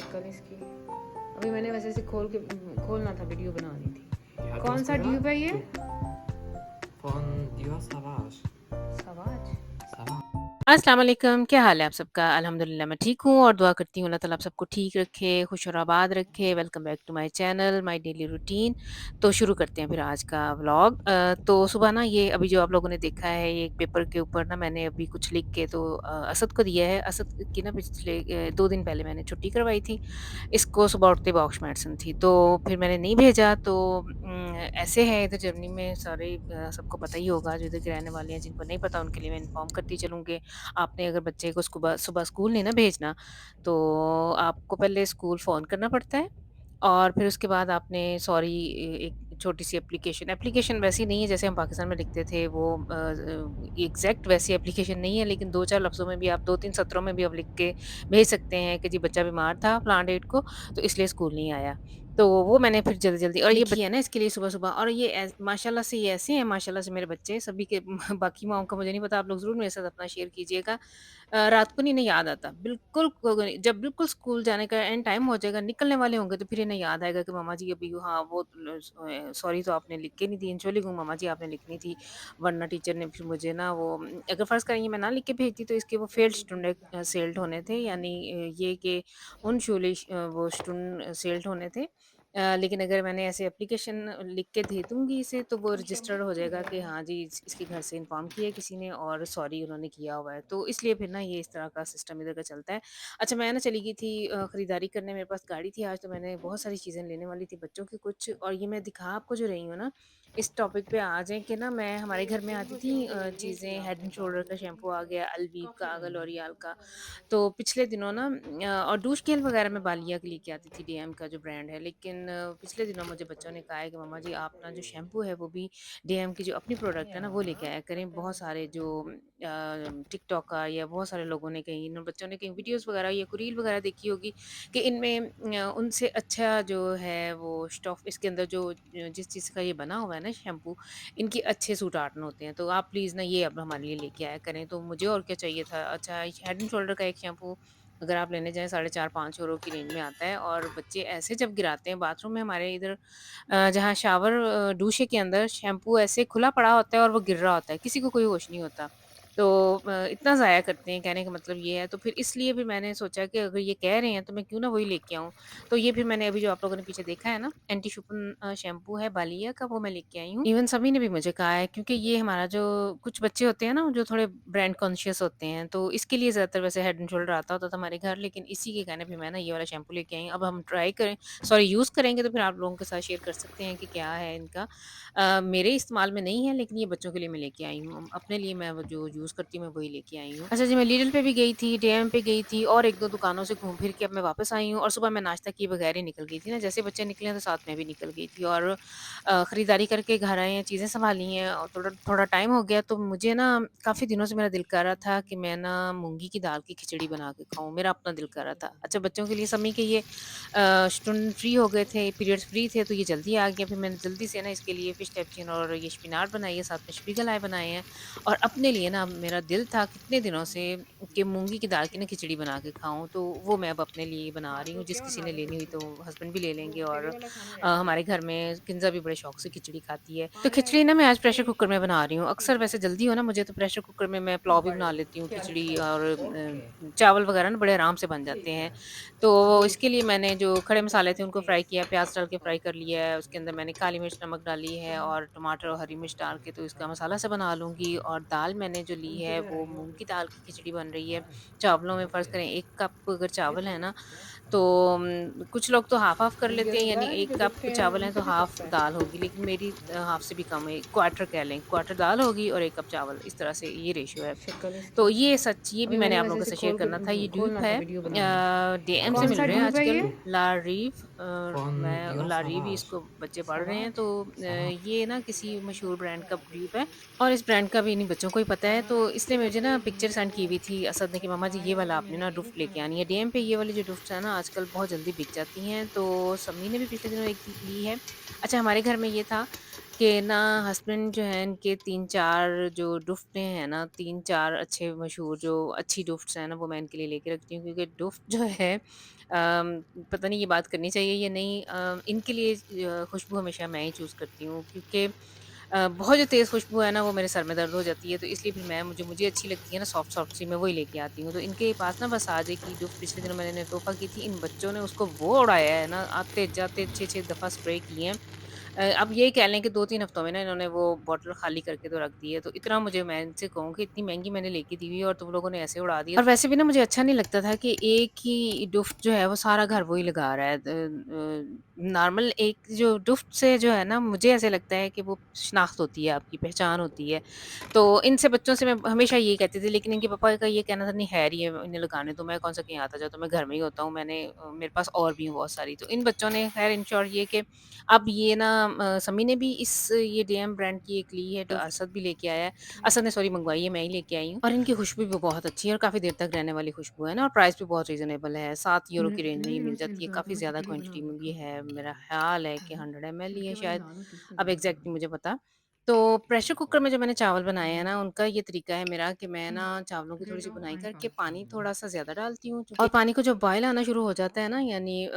शक्ल इसकी। अभी मैंने वैसे से खोलना था, वीडियो बनानी थी। Ja, du कौन hast सा gehört? ट्यूब है ये? Von Dior Sauvage. सवाज। Sauvage. अस्सलाम वालेकुम, क्या हाल है आप सबका? अल्हम्दुलिल्लाह मैं ठीक हूँ और दुआ करती हूँ अल्लाह ताला आप सबको ठीक रखे, खुश और आबाद रखे। Welcome back to my channel, my daily routine. तो शुरू करते हैं फिर आज का व्लॉग। तो सुबह ना ये अभी जो आप लोगों ने देखा है, ये एक पेपर के ऊपर ना मैंने अभी कुछ लिख के तो असद को दिया है। असद की ना पिछले 2 दिन पहले मैंने छुट्टी करवाई थी। इसको सुबह उठते बॉक्स मेडिसिन थी, तो फिर मैंने नहीं भेजा। तो ऐसे है इधर जर्मनी में सारे सबको पता ही होगा जो इधर के रहने वाले हैं, जिनको नहीं पता उनके लिए मैं इन्फॉर्म करती चलूँ कि आपने अगर बच्चे को सुबह सुबह स्कूल नहीं ना भेजना, तो आपको पहले स्कूल फ़ोन करना पड़ता है और फिर उसके बाद आपने सॉरी एक छोटी-सी एप्लीकेशन एप्लीकेशन वैसी नहीं है जैसे हम पाकिस्तान में लिखते थे वो एग्ज़ैक्ट वैसी एप्लीकेशन नहीं है, लेकिन 2-4 लफ्ज़ों में भी आप 2-3 सत्रों में भी आप लिख के भेज सकते हैं कि जी बच्चा बीमार था फलाँ डेट को, तो इसलिए स्कूल नहीं आया। तो वो मैंने फिर जल्दी-जल्दी और ये लिखी है ना इसके लिए सुबह-सुबह। और ये माशाल्लाह से ये ऐसे हैं माशाल्लाह से मेरे बच्चे सभी के बाकी माँओं का मुझे नहीं पता, आप लोग ज़रूर मेरे साथ अपना शेयर कीजिएगा। रात को नहीं इन्हें याद आता। बिल्कुल जब बिल्कुल स्कूल जाने का एंड टाइम हो जाएगा, निकलने वाले होंगे तो फिर इन्हें याद आएगा कि मामा जी अभी हाँ, वो सॉरी तो आपने लिख के नहीं दी, इंशोली मामा जी आपने लिखनी थी, वरना टीचर ने फिर मुझे ना वो अगर फ़र्ज़ करें ये मैं ना लिख के भेजती तो इसके वो फेल्ड स्टूडेंट सेल्ड होने थे, यानी ये कि वो स्टूडेंट सेल्ड होने थे। लेकिन अगर मैंने ऐसे एप्लीकेशन लिख के दे दूँगी इसे तो वो रजिस्टर्ड हो जाएगा कि हाँ जी, इसके घर से इन्फॉर्म किया है किसी ने और सॉरी उन्होंने किया हुआ है। तो इसलिए फिर ना ये इस तरह का सिस्टम इधर का चलता है। अच्छा, मैं ना चली गई थी खरीदारी करने, मेरे पास गाड़ी थी आज, तो मैंने बहुत सारी चीज़ें लेने वाली थी बच्चों की कुछ, और ये मैं दिखा आपको जो रही हूँ ना, इस टॉपिक पे आ जाएँ कि ना मैं हमारे घर में आती थी चीज़ें, हेड एंड शोल्डर का शैम्पू आ गया, अल्वीव का आ गया, लॉरियल का। तो पिछले दिनों ना और डूश जेल वगैरह मैं बालिया के लेके आती थी, डीएम का जो ब्रांड है, लेकिन पिछले दिनों मुझे बच्चों ने कहा है कि मम्मा जी आप ना जो शैम्पू है वो भी डीएम की जो अपनी प्रोडक्ट है ना वो लेके आया करें। बहुत सारे जो टिकटॉक का या बहुत सारे लोगों ने कहीं इन बच्चों ने कहीं वीडियोस वगैरह या कोई रील वगैरह देखी होगी कि इनमें उनसे अच्छा जो है वो स्टफ इसके अंदर जो जिस चीज़ का ये बना हुआ है ना शैम्पू, इनके अच्छे सूट आर्टन होते हैं, तो आप प्लीज़ ना ये अब हमारे लिए लेके आया करें। तो मुझे और क्या चाहिए था। अच्छा, हेड एंड शोल्डर का एक शैम्पू अगर आप लेने जाएँ 4.5-5 € की रेंज में आता है, और बच्चे ऐसे जब गिराते हैं बाथरूम में हमारे इधर जहाँ शावर डूशे के अंदर शैम्पू ऐसे खुला पड़ा होता है और वो गिर रहा होता है, किसी को कोई होश नहीं होता। तो इतना ज़ाया करते हैं, कहने का मतलब ये है। तो फिर इसलिए भी मैंने सोचा कि अगर ये कह रहे हैं तो मैं क्यों ना वही लेके आऊँ। तो ये फिर मैंने अभी जो आप लोगों ने पीछे देखा है ना, एंटी शुपन शैम्पू है बालिया का, वो मैं लेके आई हूँ। इवन सभी ने भी मुझे कहा है, क्योंकि ये हमारा जो कुछ बच्चे होते हैं ना जो थोड़े ब्रांड कॉन्शियस होते हैं, तो इसके लिए ज़्यादातर वैसे हेड एंड शोल्डर आता होता था हमारे घर, लेकिन इसी के कहने पे मैं ना ये वाला शैम्पू लेके आई हूँ। अब हम ट्राई करें, सॉरी यूज़ करेंगे तो फिर आप लोगों के साथ शेयर कर सकते हैं कि क्या है इनका। मेरे इस्तेमाल में नहीं है, लेकिन ये बच्चों के लिए मैं लेके आई हूँ। अपने लिए मैं वो जो यूज़ करती हूँ मैं वही लेके आई हूँ। अच्छा जी, मैं लिडल पे भी गई थी, डीएम पे गई थी और 1-2 दुकानों से घूम फिर के अब मैं वापस आई हूँ, और सुबह मैं नाश्ता किए बगैर ही निकल गई थी ना, जैसे बच्चे निकले हैं तो साथ में भी निकल गई थी, और खरीदारी करके घर आए हैं, चीज़ें सँभाली हैं और थोड़ा थोड़ा टाइम हो गया, तो मुझे ना काफ़ी दिनों से मेरा दिल कर रहा था कि मैं ना मूँगी की दाल की खिचड़ी बना के खाऊँ, मेरा अपना दिल कर रहा था। अच्छा, बच्चों के लिए समय के ये स्टूडेंट फ्री हो गए थे, पीरियड्स फ्री थे, तो ये जल्दी आ गया। फिर मैंने जल्दी से ना इसके लिए फ़िश टैप्चिन और ये स्पिनाट बनाई है, साथ में स्पीगल आए बनाए हैं, और अपने लिए ना मेरा दिल था कितने दिनों से कि मूँगी की दाल की ना खिचड़ी बना के खाऊँ, तो वो मैं अब अपने लिए बना रही हूँ। जिस किसी ने लेनी हुई तो हस्बैंड भी ले लेंगे, और हमारे घर में किंज़ा भी बड़े शौक से खिचड़ी खाती है। तो खिचड़ी ना मैं आज प्रेशर कुकर में बना रही हूँ। अक्सर वैसे जल्दी हो ना मुझे तो प्रेशर कुकर में मैं पुलाव भी बना लेती हूँ, खिचड़ी और चावल वगैरह ना बड़े आराम से बन जाते हैं। तो इसके लिए मैंने जो खड़े मसाले थे उनको फ्राई किया, प्याज़ डाल के फ्राई कर लिया है, उसके अंदर मैंने काली मिर्च, नमक डाली है और टमाटर और हरी मिर्च डाल के तो इसका मसाला सा बना लूँगी। और दाल मैंने जो ली है वो मूँग की दाल की खिचड़ी बन रही है। चावलों में फ़र्ज़ करें 1 कप अगर चावल है ना, तो कुछ लोग तो हाफ़-हाफ़ कर लेते हैं, यानी 1 कप चावल है तो हाफ़ दाल होगी, लेकिन मेरी हाफ़ से भी कम है, क्वार्टर कह लें, क्वार्टर दाल होगी और 1 कप चावल, इस तरह से ये रेशियो है। शक्ल तो इसकी। ये सच ये भी अभी मैंने मैंने आप लोगों वैसे के से साथ शेयर करना था। ये खोलना ड्यूप था, है, वीडियो बनानी थी। डीएम Ja, से कौन du मिल सा रहे हैं ड्यूब है आजकल। ये? लारीव मैं Von Dior लारीव Sauvage. इसको बच्चे पढ़ रहे हैं, Sauvage. तो Sauvage. ये ना किसी मशहूर ब्रांड का ड्यूप है, और इस ब्रांड का भी इन्हीं बच्चों को ही पता है, तो इसने मुझे ना पिक्चर सेंड की हुई थी असद ने कि मम्मा जी ये वाला आपने ना डुफ्ट लेके आनी है। डीएम पे ये वाली जो डुफ्ट्स है ना आजकल बहुत जल्दी बिक जाती हैं, तो समी ने भी पिछले दिनों एक ली है। अच्छा, हमारे घर में ये था कि ना हस्बैंड जो हैं इनके 3-4 जो डुफ्टें हैं ना, 3-4 अच्छे मशहूर जो अच्छी डुफ्ट्स हैं ना, वो मैं इनके लिए लेके रखती हूँ क्योंकि डुफ्ट जो है पता नहीं ये बात करनी चाहिए या नहीं, इनके लिए खुशबू हमेशा मैं ही चूज़ करती हूँ क्योंकि बहुत जो तेज़ खुशबू है ना वो मेरे सर में दर्द हो जाती है, तो इसलिए फिर मैं मुझे अच्छी लगती है ना सॉफ्ट सॉफ्ट सी, मैं वही लेके आती हूँ। तो इनके पास ना बस आज की डुफ्ट पिछले दिनों मैंने तोहफ़ा की थी, इन बच्चों ने उसको वो उड़ाया है ना, आते-जाते 6-6 दफ़ा स्प्रे किए हैं। अब ये कह लें कि 2-3 हफ्तों में ना इन्होंने वो बॉटल खाली करके तो रख दी है। तो इतना मुझे मैं इनसे कहूँ कि इतनी महँगी मैंने लेके दी हुई है और तुम लोगों ने ऐसे उड़ा दिया। और वैसे भी ना मुझे अच्छा नहीं लगता था कि एक ही डुफ्ट जो है वो सारा घर वही लगा रहा है। नॉर्मल एक जो डुफ्ट से जो है ना मुझे ऐसे लगता है कि वो शनाख्त होती है, आपकी पहचान होती है। तो इनसे बच्चों से मैं हमेशा यही कहती थी, लेकिन इनके पापा का ये कहना था नहीं खैर ये इन्हें लगाने दो, मैं कौन सा कहीं आता जाता हूँ, मैं घर में ही होता हूँ, मेरे पास और भी हैं बहुत सारी। तो इन बच्चों ने खैर इंश्योर ये कि अब ये ना समी ने भी ये डीएम ब्रांड की एक ली है, तो असद भी लेके आया है। असद ने सॉरी मंगवाई है, मैं ही लेके आई हूँ और इनकी खुशबू भी बहुत अच्छी है और काफ़ी देर तक रहने वाली खुशबू है ना और प्राइस भी बहुत रीज़नेबल है, 7 यूरो की रेंज में ये मिल जाती है, काफ़ी ज़्यादा क्वांटिटी में भी है, मेरा ख़्याल है कि 100 ml ही है शायद, अब एग्ज़ैक्ट नहीं मुझे पता। तो प्रेशर कुकर में जो मैंने चावल बनाए हैं ना, उनका ये तरीका है मेरा कि मैं ना चावलों की थोड़ी-सी बुनाई करके पानी थोड़ा-सा ज़्यादा डालती हूँ और पानी को जब बॉयल आना शुरू हो जाता है ना, यानी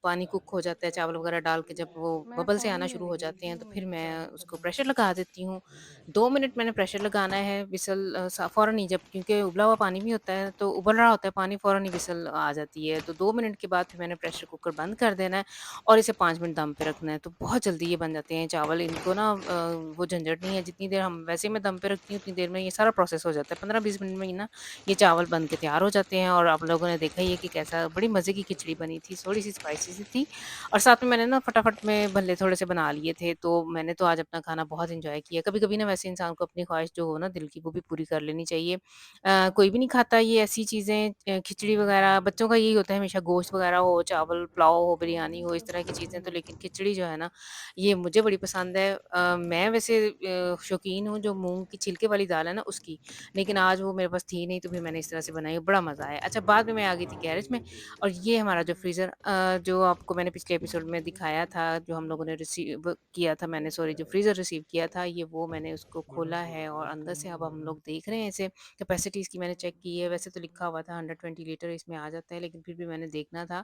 पानी कुक हो जाता है चावल वगैरह डाल के जब वो बबल से आना शुरू हो जाते हैं, तो फिर मैं उसको प्रेशर लगा देती हूँ। 2 मिनट मैंने प्रेशर लगाना है, विसल फ़ौरन ही जब क्योंकि उबला हुआ पानी भी होता है, तो उबल रहा होता है पानी, फ़ौरन ही विसल आ जाती है। तो 2 मिनट के बाद फिर मैंने प्रेशर कुकर बंद कर देना है और इसे 5 मिनट दम पे रखना है, तो बहुत जल्दी ये बन जाते हैं चावल। इनको ना वो झंझट नहीं है, जितनी देर हम वैसे मैं दम पे रखती हूँ, उतनी देर में ये सारा प्रोसेस हो जाता है। 15-20 मिनट में ही ना ये चावल बन के तैयार हो जाते हैं और आप लोगों ने देखा ही है कि कैसा बड़ी मज़े की खिचड़ी बनी थी, थोड़ी-सी स्पाइसी सी थी और साथ में मैंने ना फटाफट में भल्ले थोड़े से बना लिए थे, तो मैंने तो आज अपना खाना बहुत एन्जॉय किया। कभी-कभी ना वैसे इंसान को अपनी ख्वाहिश जो हो ना दिल की, वो भी पूरी कर लेनी चाहिए। कोई भी नहीं खाता ये ऐसी चीज़ें, खिचड़ी वगैरह, बच्चों का यही होता है हमेशा गोश्त वगैरह हो, चावल, पुलाव हो, बिरयानी हो, इस तरह की चीज़ें, तो लेकिन खिचड़ी जो है ना, ये मुझे बड़ी पसंद है। मैं वैसे शौकीन हूँ जो मूँग की छिलके वाली दाल है ना उसकी, लेकिन आज वो मेरे पास थी नहीं तो फिर मैंने इस तरह से बनाई, बड़ा मज़ा आया। अच्छा बाद में मैं आ गई थी गैरेज में और ये हमारा जो फ्रीज़र जो आपको मैंने पिछले एपिसोड में दिखाया था, जो हम लोगों ने रिसीव किया था, मैंने सॉरी जो फ्रीज़र रिसीव किया था, ये वो मैंने उसको खोला है और अंदर से अब हम लोग देख रहे हैं इसे। कैपेसिटी इसकी मैंने चेक की है, वैसे तो लिखा हुआ था 120 लीटर इसमें आ जाता है, लेकिन फिर भी मैंने देखना था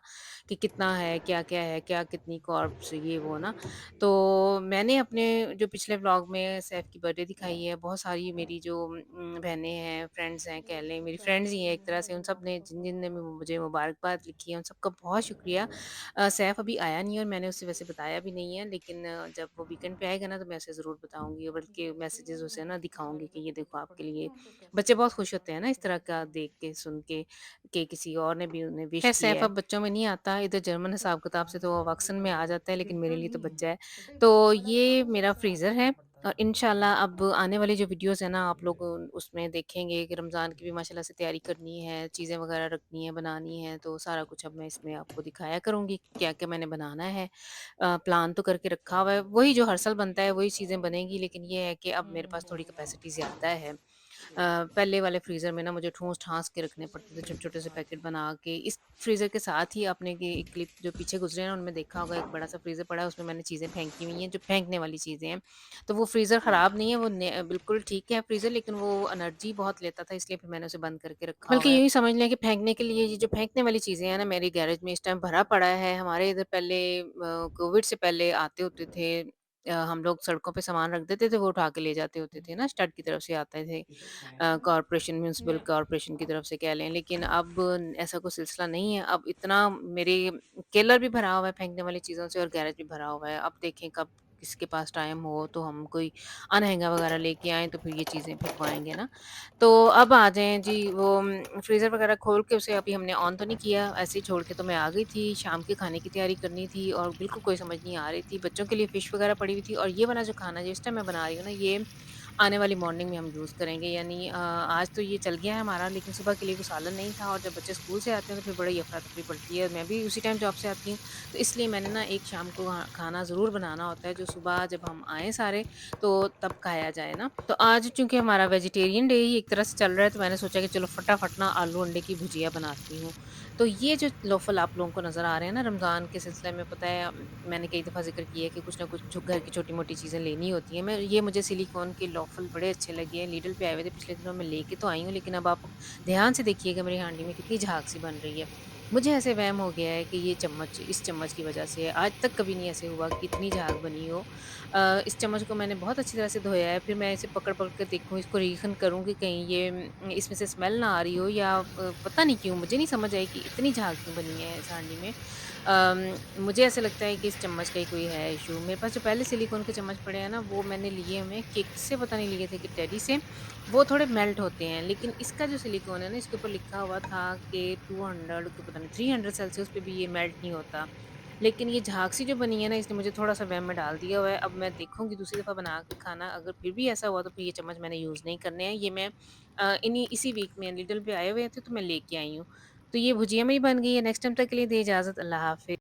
कि कितना है, क्या-क्या है, क्या कितनी कार्ब्स ये वो ना। तो मैंने अपने जो पिछले व्लॉग में सैफ की बर्थडे दिखाई है, बहुत सारी मेरी जो बहनें हैं, फ्रेंड्स हैं कह लें, मेरी फ्रेंड्स ही हैं एक तरह से, उन सब ने जिन-जिन ने मुझे मुबारकबाद लिखी है, उन सबका बहुत शुक्रिया। सैफ अभी आया नहीं है और मैंने उसे वैसे बताया भी नहीं है, लेकिन जब वो वीकेंड पे आएगा ना तो मैं उसे ज़रूर बताऊँगी, बल्कि मैसेजेस उसे ना दिखाऊँगी कि ये देखो आपके लिए। बच्चे बहुत खुश होते हैं ना इस तरह का देख के, सुन के कि किसी और ने भी उन्हें विश खैर किया सैफ है। अब बच्चों में नहीं आता, इधर जर्मन हिसाब-किताब से तो वो वक्सन में आ जाता है, लेकिन मेरे लिए तो बच्चा है। तो ये मेरा फ्रीज़र है और इंशाल्लाह अब आने वाली जो वीडियोज़ हैं ना आप लोग उसमें देखेंगे कि रमज़ान की भी माशाल्लाह से तैयारी करनी है, चीज़ें वगैरह रखनी है, बनानी है, तो सारा कुछ अब मैं इसमें आपको दिखाया करूँगी, क्या-क्या मैंने बनाना है। प्लान तो करके रखा हुआ है, वही जो हर साल बनता है वही चीज़ें बनेंगी, लेकिन ये है कि अब मेरे पास थोड़ी कैपेसिटी ज़्यादा है। पहले वाले फ्रीज़र में ना मुझे ठूँस-ठाँस के रखने पड़ते थे, छोटे-छोटे से पैकेट बना के। इस फ्रीज़र के साथ ही आपने कि एक क्लिप जो पीछे गुज़रे हैं, उनमें देखा होगा एक बड़ा-सा फ्रीज़र पड़ा है, उसमें मैंने चीज़ें फेंकी हुई हैं, जो फेंकने वाली चीज़ें हैं। तो वो फ्रीज़र ख़राब नहीं है, वो बिल्कुल ठीक है फ्रीज़र, लेकिन वो एनर्जी बहुत लेता था, इसलिए फिर मैंने उसे बंद करके रखा बल्कि हुआ है। यूँ ही समझ लें कि फेंकने के लिए ये जो फेंकने वाली चीज़ें हैं ना, मेरे गैरेज में इस टाइम भरा पड़ा है। हमारे इधर पहले कोविड से पहले आते होते थे, हम लोग सड़कों पे सामान रख देते थे, वो उठा के ले जाते होते थे ना, स्टड की तरफ से आते थे। कॉर्पोरेशन म्युनिसिपल कॉर्पोरेशन की तरफ से कह लें, लेकिन अब ऐसा कोई सिलसिला नहीं है। अब इतना मेरे केलर भी भरा हुआ है फेंकने वाली चीज़ों से और गैरेज भी भरा हुआ है। अब देखें कब किसके पास टाइम हो तो हम कोई अनहैंगा वगैरह लेके आएँ तो फिर ये चीज़ें फेंकवाएँगे ना। तो अब आ जाएँ जी वो फ्रीज़र वगैरह खोल के उसे अभी हमने ऑन तो नहीं किया, ऐसे ही छोड़ के तो मैं आ गई थी। शाम के खाने की तैयारी करनी थी और बिल्कुल कोई समझ नहीं आ रही थी। बच्चों के लिए फ़िश वगैरह पड़ी हुई थी और ये वाला जो खाना जिस टाइम मैं बना रही हूँ ना, ये आने वाली मॉर्निंग में हम यूज़ करेंगे। यानी आज तो ये चल गया है हमारा, लेकिन सुबह के लिए कोई सालन नहीं था और जब बच्चे स्कूल से आते हैं तो फिर बड़ी अफरा-तफरी पड़ती है। मैं भी उसी टाइम जॉब से आती हूँ, तो इसलिए मैंने ना एक शाम को खाना ज़रूर बनाना होता है जो सुबह जब हम आएँ सारे तो तब खाया जाए ना। तो आज चूँकि हमारा वेजिटेरियन डे ही एक तरह से चल रहा है, तो मैंने सोचा कि चलो फटाफट ना आलू अंडे की भुजिया बनाती हूँ। तो ये जो लोफ़ल आप लोगों को नज़र आ रहे हैं ना रमज़ान के सिलसिले में, पता है मैंने कई दफ़ा ज़िक्र किया है कि कुछ ना कुछ जो घर की छोटी-मोटी चीज़ें लेनी होती हैं। मुझे सिलिकॉन के लोफ़ल बड़े अच्छे लगे हैं, लिडल पे आए हुए थे पिछले दिनों, मैं लेके तो आई हूँ, लेकिन अब आप ध्यान से देखिएगा मेरी हांडी में कितनी झाग-सी बन रही है। मुझे ऐसे वहम हो गया है कि ये चम्मच इस चम्मच की वज़ह से है, आज तक कभी नहीं ऐसे हुआ कि इतनी झाग बनी हो। इस चम्मच को मैंने बहुत अच्छी तरह से धोया है, फिर मैं इसे पकड़-पकड़ के देखूँ, इसको रीखन करूँ कि कहीं ये इसमें से स्मेल ना आ रही हो या पता नहीं क्यों मुझे नहीं समझ आई कि इतनी झाग क्यों बनी है इस हांडी में। मुझे ऐसा लगता है कि इस चम्मच का ही कोई है इश्यू। मेरे पास जो पहले सिलिकॉन के चम्मच पड़े हैं ना, वो मैंने लिए हुए हैं किक से, पता नहीं लिए थे कि टेडी से, वो थोड़े मेल्ट होते हैं। लेकिन इसका जो सिलिकॉन है ना, इसके ऊपर लिखा हुआ था कि 200 के पता नहीं 300 सेल्सियस पे भी ये मेल्ट नहीं होता। लेकिन ये झाग-सी जो बनी है ना, इसने मुझे थोड़ा-सा वहम में डाल दिया हुआ है। अब मैं देखूँगी दूसरी दफ़ा बना के खाना, अगर फिर भी ऐसा हुआ तो फिर ये चम्मच मैंने यूज़ नहीं करने हैं। ये मैं इसी वीक में लिडल पे आए हुए थे तो मैं लेके आई हूँ। तो ये भुजिया में ही बन गई है। नेक्स्ट टाइम तक के लिए दें इजाज़त। अल्लाह हाफ़िज़।